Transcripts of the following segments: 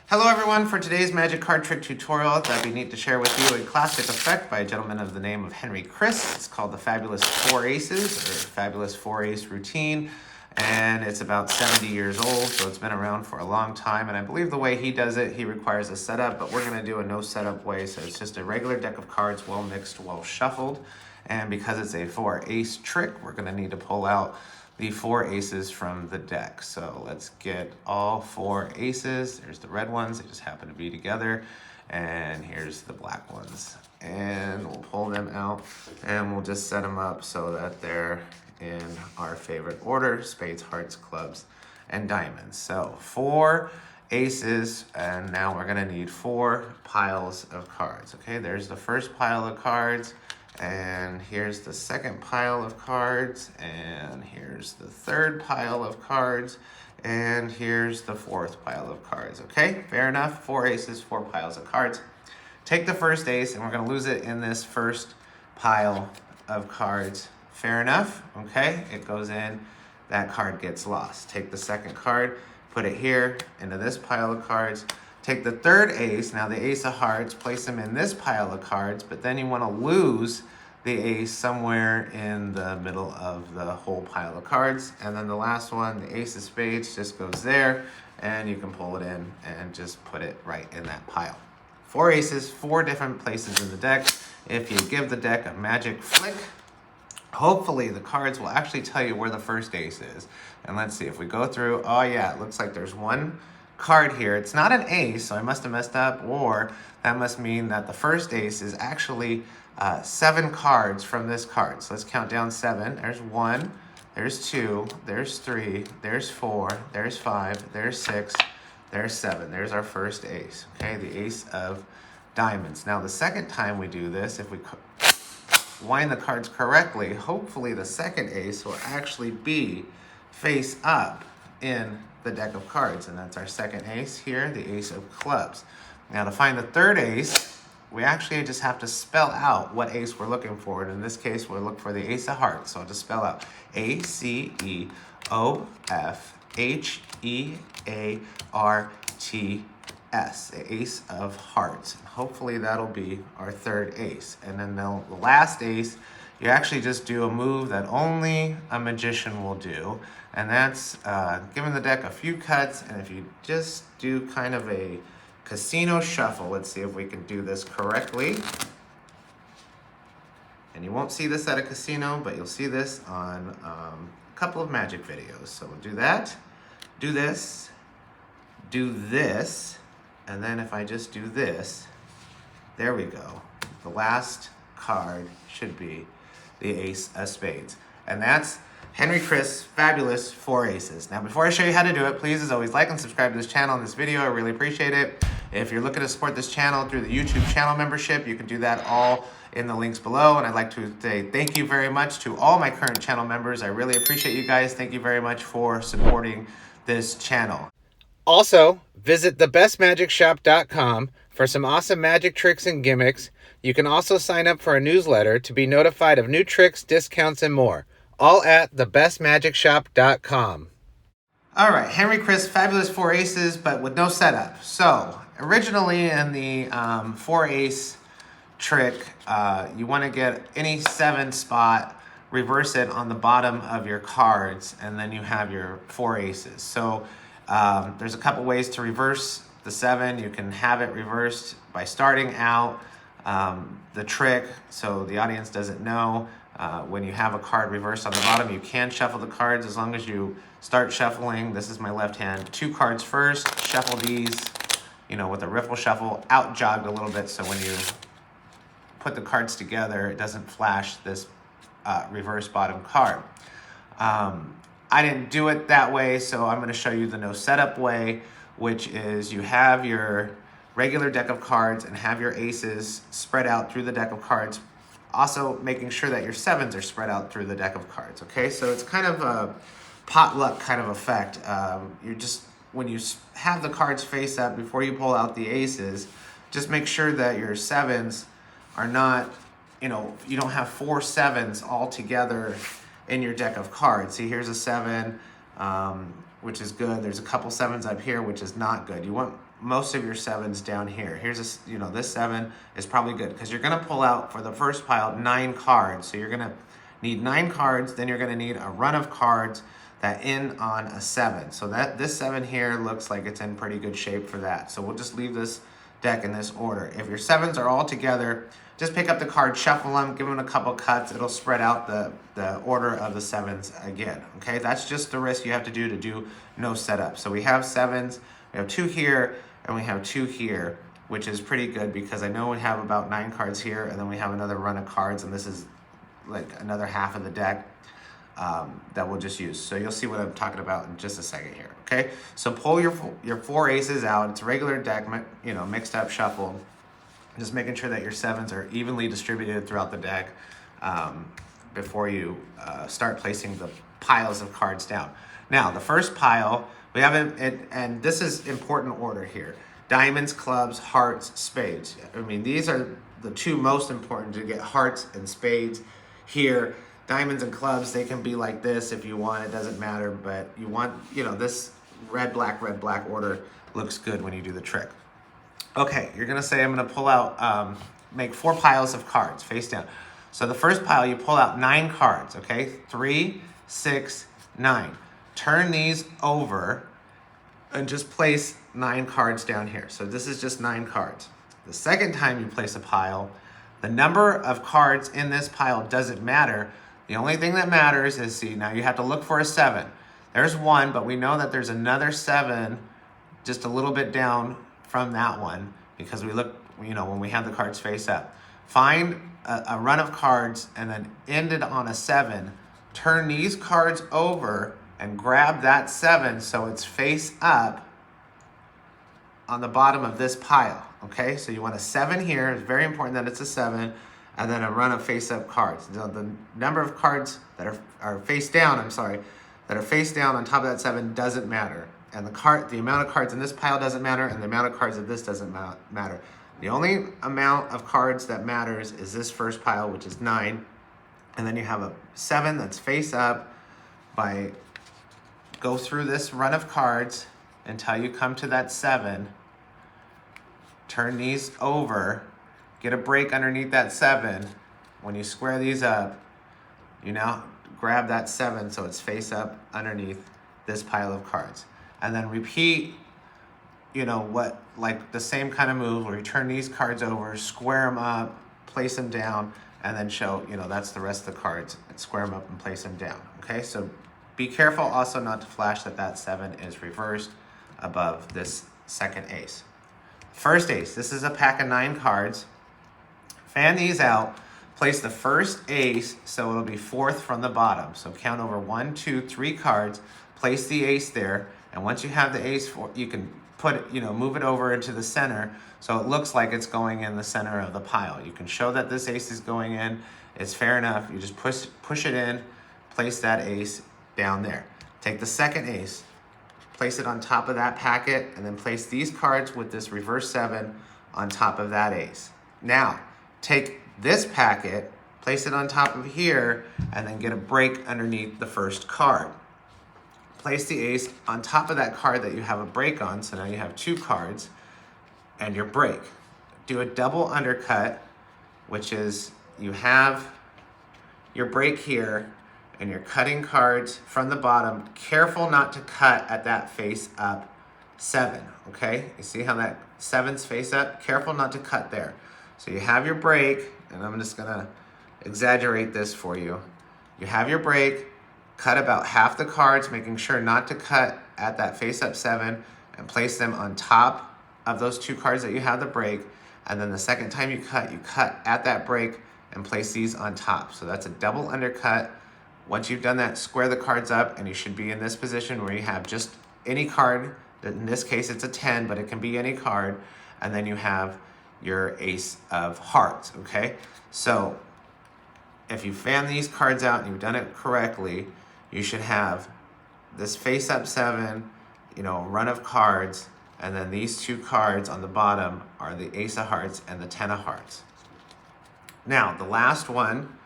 Hello everyone, for today's magic card trick tutorial, that'd be neat to share with you a classic effect by a gentleman of the name of Henry Criss. It's called the Fabulous Four Aces, or Fabulous Four Ace Routine, and it's about 70 years old, so it's been around for a long time, and I believe the way he does it, he requires a setup, but we're going to do a no setup way, so it's just a regular deck of cards, well mixed, well shuffled, and because it's a four ace trick, we're going to need to pull out the four aces from the deck. So let's get all four aces. There's the red ones, they just happen to be together. And here's the black ones. And we'll pull them out and we'll just set them up so that they're in our favorite order: spades, hearts, clubs, and diamonds. So four aces, and now we're gonna need four piles of cards. Okay, there's the first pile of cards. And here's the second pile of cards, and here's the third pile of cards, and here's the fourth pile of cards. Okay, fair enough. Four aces, four piles of cards. Take the first ace, and we're going to lose it in this first pile of cards. Fair enough. Okay, it goes in, that card gets lost. Take the second card, put it here into this pile of cards. Take the third ace, now the ace of hearts, place them in this pile of cards, but then you want to lose the ace somewhere in the middle of the whole pile of cards. And then the last one, the ace of spades, just goes there, and you can pull it in and just put it right in that pile. Four aces, four different places in the deck. If you give the deck a magic flick, hopefully the cards will actually tell you where the first ace is. And let's see, if we go through, oh yeah, it looks like there's one card here. It's not an ace, so I must have messed up, or that must mean that the first ace is actually 7 cards from this card. So let's count down 7. There's 1, there's 2, there's 3, there's 4, there's 5, there's 6, there's 7. There's our first ace, okay, the ace of diamonds. Now the second time we do this, if we wind the cards correctly, hopefully the second ace will actually be face up in the deck of cards, and that's our second ace here, the ace of clubs. Now to find the third ace, we actually just have to spell out what ace we're looking for, and in this case we'll look for the ace of hearts. So I'll just spell out ACEOFHEARTS, the ace of hearts. Hopefully that'll be our third ace. And then the last ace, you actually just do a move that only a magician will do, and that's giving the deck a few cuts. And if you just do kind of a casino shuffle, let's see if we can do this correctly. And you won't see this at a casino, but you'll see this on a couple of magic videos. So we'll do that, do this, and then if I just do this, there we go. The last card should be the ace of spades. And that's Henry Criss' Fabulous Four Aces. Now before I show you how to do it, please as always like and subscribe to this channel and this video. I really appreciate it. If you're looking to support this channel through the YouTube channel membership, you can do that all in the links below. And I'd like to say thank you very much to all my current channel members. I really appreciate you guys. Thank you very much for supporting this channel. Also, visit thebestmagicshop.com for some awesome magic tricks and gimmicks. You can also sign up for a newsletter to be notified of new tricks, discounts, and more. All at thebestmagicshop.com. All right, Henry Criss, Fabulous Four Aces, but with no setup. So, originally in the four ace trick, you want to get any 7 spot, reverse it on the bottom of your cards, and then you have your four aces. So, there's a couple ways to reverse the 7. You can have it reversed by starting out the trick, so the audience doesn't know. When you have a card reversed on the bottom, you can shuffle the cards as long as you start shuffling. This is my left hand. 2 cards first, shuffle these, with a riffle shuffle, out jogged a little bit, so when you put the cards together, it doesn't flash this reverse bottom card. I didn't do it that way, so I'm going to show you the no setup way, which is you have your regular deck of cards and have your aces spread out through the deck of cards, also making sure that your 7s are spread out through the deck of cards. Okay, so it's kind of a potluck kind of effect. When you have the cards face up before you pull out the aces, just make sure that your 7s are not, you don't have 4 7s all together in your deck of cards. See, here's a 7, which is good. There's a couple 7s up here, which is not good. You want most of your sevens down here. Here's this 7 is probably good because you're gonna pull out for the first pile 9 cards. So you're gonna need 9 cards, then you're gonna need a run of cards that end on a 7. So this 7 here looks like it's in pretty good shape for that. So we'll just leave this deck in this order. If your 7s are all together, just pick up the card, shuffle them, give them a couple cuts. It'll spread out the order of the 7s again, okay? That's just the risk you have to do no setup. So we have 7s, we have 2 here, and we have 2 here, which is pretty good because I know we have about 9 cards here, and then we have another run of cards, and this is like another half of the deck that we'll just use. So you'll see what I'm talking about in just a second here, okay? So pull your 4 aces out. It's a regular deck, mixed up shuffle. Just making sure that your 7s are evenly distributed throughout the deck before you start placing the piles of cards down. Now, the first pile, we have and this is important order here. Diamonds, clubs, hearts, spades. I mean, these are the 2 most important to get hearts and spades here. Diamonds and clubs, they can be like this if you want, it doesn't matter, but you want, this red, black order looks good when you do the trick. Okay, you're gonna say I'm gonna pull out, make 4 piles of cards face down. So the first pile, you pull out 9 cards, okay? 3, 6, 9. Turn these over and just place 9 cards down here. So this is just 9 cards. The second time you place a pile, the number of cards in this pile doesn't matter. The only thing that matters is, now you have to look for a 7. There's 1, but we know that there's another 7 just a little bit down from that one because we look, when we have the cards face up. Find a run of cards and then end it on a 7. Turn these cards over and grab that 7 so it's face up on the bottom of this pile, okay? So you want a 7 here. It's very important that it's a 7, and then a run of face up cards. The number of cards that are face down, that are face down on top of that 7 doesn't matter. And the amount of cards in this pile doesn't matter, and the amount of cards of this doesn't matter. The only amount of cards that matters is this first pile, which is 9. And then you have a 7 that's face up. Go through this run of cards until you come to that 7. Turn these over. Get a break underneath that 7. When you square these up, you now grab that 7 so it's face up underneath this pile of cards. And then repeat, like the same kind of move where you turn these cards over, square them up, place them down, and then show, that's the rest of the cards, and square them up and place them down, okay? So be careful also not to flash that 7 is reversed above this second ace. First ace, this is a pack of 9 cards. Fan these out, place the first ace so it'll be 4th from the bottom. So count over 1, 2, 3 cards, place the ace there, and once you have the ace, you can put it, move it over into the center so it looks like it's going in the center of the pile. You can show that this ace is going in. It's fair enough. You just push it in, place that ace down there. Take the second ace, place it on top of that packet, and then place these cards with this reverse 7 on top of that ace. Now, take this packet, place it on top of here, and then get a break underneath the first card. Place the ace on top of that card that you have a break on, so now you have 2 cards and your break. Do a double undercut, which is you have your break here and you're cutting cards from the bottom. Careful not to cut at that face up 7, okay? You see how that 7's face up? Careful not to cut there. So you have your break, and I'm just gonna exaggerate this for you. You have your break, cut about half the cards, making sure not to cut at that face up 7, and place them on top of those 2 cards that you have the break. And then the second time you cut at that break and place these on top. So that's a double undercut. Once you've done that, square the cards up, and you should be in this position where you have just any card. In this case, it's a 10, but it can be any card. And then you have your ace of hearts, okay? So if you fan these cards out and you've done it correctly, you should have this face up 7, run of cards, and then these 2 cards on the bottom are the ace of hearts and the 10 of hearts. Now, the last one,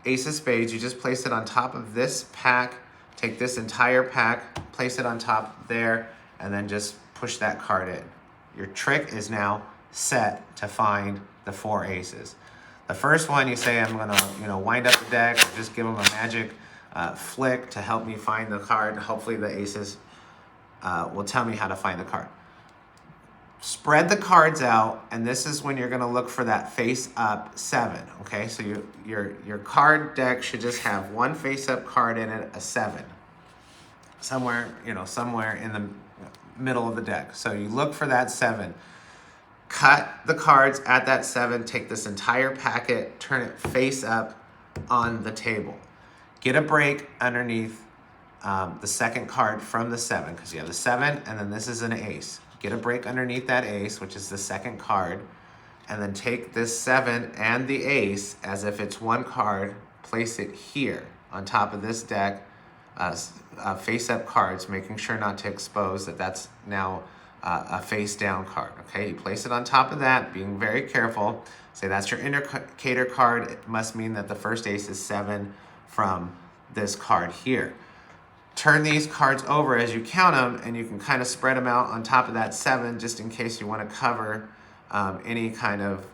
ace of spades, you just place it on top of this pack, take this entire pack, place it on top there, and then just push that card in. your trick is now set to find the 4 aces. The first one, you say, I'm gonna, wind up the deck, or just give them a magic flick to help me find the card. Hopefully the aces will tell me how to find the card. Spread the cards out, and this is when you're gonna look for that face-up 7, okay? So your card deck should just have one face-up card in it, a 7. Somewhere in the middle of the deck. So you look for that 7. Cut the cards at that 7, take this entire packet, turn it face up on the table. Get a break underneath the second card from the 7, because you have the 7, and then this is an ace. Get a break underneath that ace, which is the second card, and then take this 7 and the ace as if it's one card, place it here on top of this deck, face-up cards, making sure not to expose that that's now a face-down card, okay? You place it on top of that, being very careful. Say that's your indicator card. It must mean that the first ace is 7 from this card here. Turn these cards over as you count them, and you can kind of spread them out on top of that 7 just in case you want to cover any kind of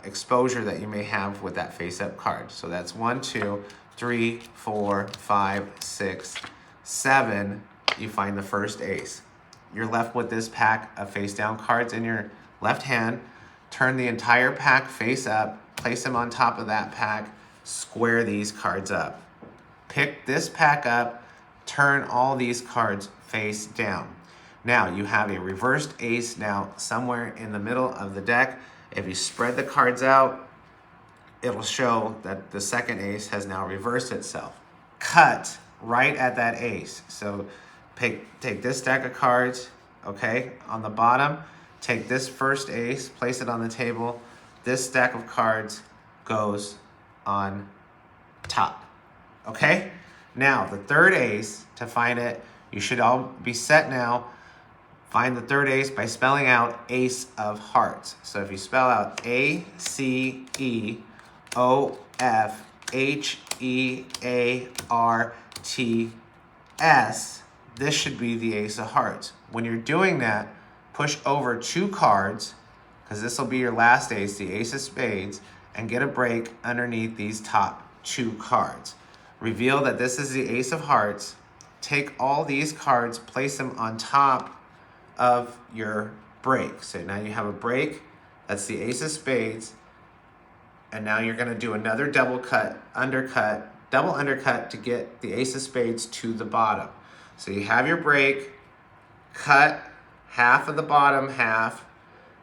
exposure that you may have with that face-up card. So that's 1, 2, 3, 4, 5, 6, 7. You find the first ace. You're left with this pack of face-down cards in your left hand. Turn the entire pack face up, place them on top of that pack, square these cards up. Pick this pack up, turn all these cards face down. Now you have a reversed ace now somewhere in the middle of the deck. If you spread the cards out, it'll show that the second ace has now reversed itself. Cut right at that ace. So take this deck of cards, okay, on the bottom. Take this first ace, place it on the table. This stack of cards goes on top, okay? Now, the third ace, to find it, you should all be set now. Find the third ace by spelling out ace of hearts. So if you spell out ACEOFHEARTS, this should be the ace of hearts. When you're doing that, push over 2 cards, because this will be your last ace, the ace of spades, and get a break underneath these top 2 cards. Reveal that this is the ace of hearts. Take all these cards, place them on top of your break. So now you have a break, that's the ace of spades, and now you're gonna do another double undercut to get the ace of spades to the bottom. So you have your break, cut half of the bottom half,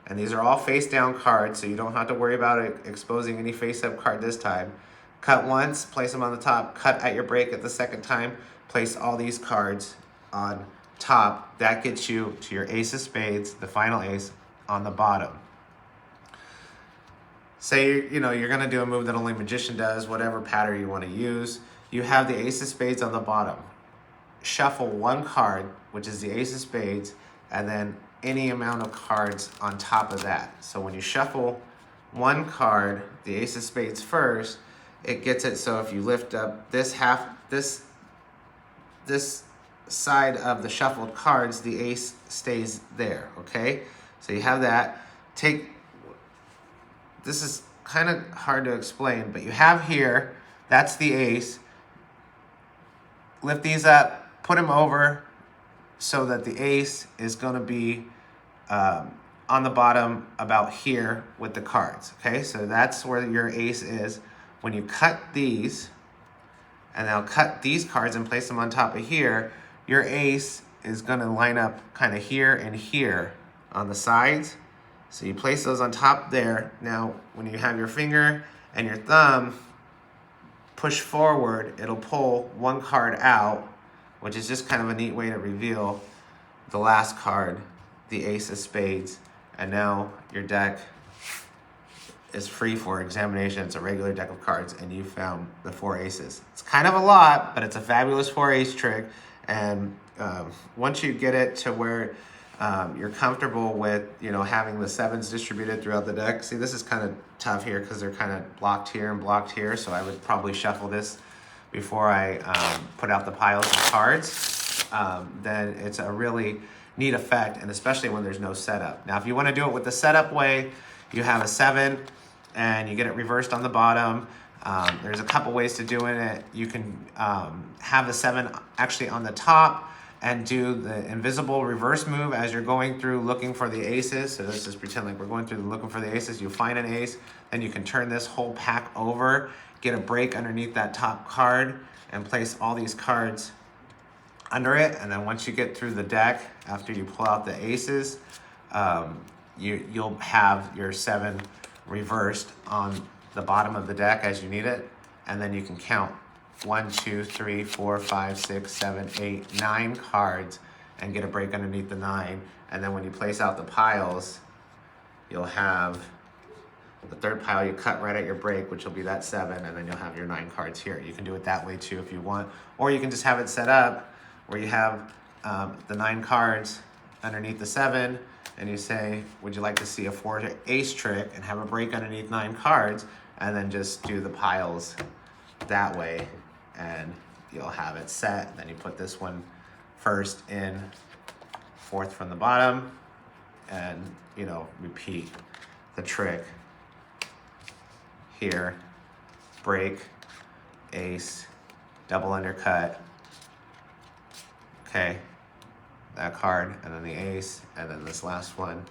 and these are all face down cards, so you don't have to worry about exposing any face up card this time. Cut once, place them on the top, cut at your break at the second time, place all these cards on top. That gets you to your ace of spades, the final ace, on the bottom. Say you're gonna do a move that only magician does, whatever pattern you want to use. You have the ace of spades on the bottom. Shuffle 1 card, which is the ace of spades, and then any amount of cards on top of that. So when you shuffle 1 card, the ace of spades first, it gets it so if you lift up this side of the shuffled cards, the ace stays there, okay? So you have that. This is kind of hard to explain, but you have here, that's the ace. Lift these up, put them over so that the ace is gonna be on the bottom about here with the cards, okay? So that's where your ace is. When you cut these, and now cut these cards and place them on top of here, your ace is gonna line up kind of here and here on the sides. So you place those on top there. Now, when you have your finger and your thumb push forward, it'll pull 1 card out, which is just kind of a neat way to reveal the last card, the ace of spades. And now your deck is free for examination. It's a regular deck of cards, and you found the 4 aces. It's kind of a lot, but it's a fabulous 4 ace trick. And once you get it to where you're comfortable with, having the 7s distributed throughout the deck. See, this is kind of tough here because they're kind of blocked here and blocked here. So I would probably shuffle this before I put out the piles of cards. Then it's a really neat effect, and especially when there's no setup. Now, if you want to do it with the setup way, you have a 7 and you get it reversed on the bottom. There's a couple ways to doing it. You can have the 7 actually on the top and do the invisible reverse move as you're going through looking for the aces. So let's just pretend like we're going through looking for the aces. You find an ace, then you can turn this whole pack over, get a break underneath that top card, and place all these cards under it. And then once you get through the deck, after you pull out the aces, you'll have your 7 reversed on the bottom of the deck as you need it. And then you can count 1, 2, 3, 4, 5, 6, 7, 8, 9 cards and get a break underneath the 9. And then when you place out the piles, you'll have the third pile you cut right at your break, which will be that 7, and then you'll have your 9 cards here. You can do it that way too if you want, or you can just have it set up where you have the 9 cards underneath the 7, and you say, would you like to see a 4 ace trick, and have a break underneath 9 cards, and then just do the piles that way, and you'll have it set. Then you put this one first in, 4th from the bottom, and repeat the trick here. Break, ace, double undercut, okay, that card, and then the ace, and then this last one,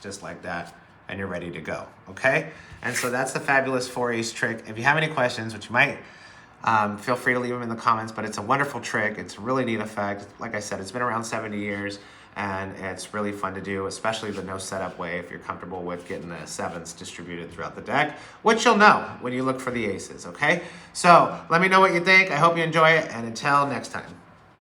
just like that, and you're ready to go, okay? And so that's the fabulous 4 ace trick. If you have any questions, which you might, feel free to leave them in the comments, but it's a wonderful trick. It's a really neat effect. Like I said, it's been around 70 years, and it's really fun to do, especially the no setup way if you're comfortable with getting the 7s distributed throughout the deck, which you'll know when you look for the aces, okay? So let me know what you think. I hope you enjoy it, and until next time.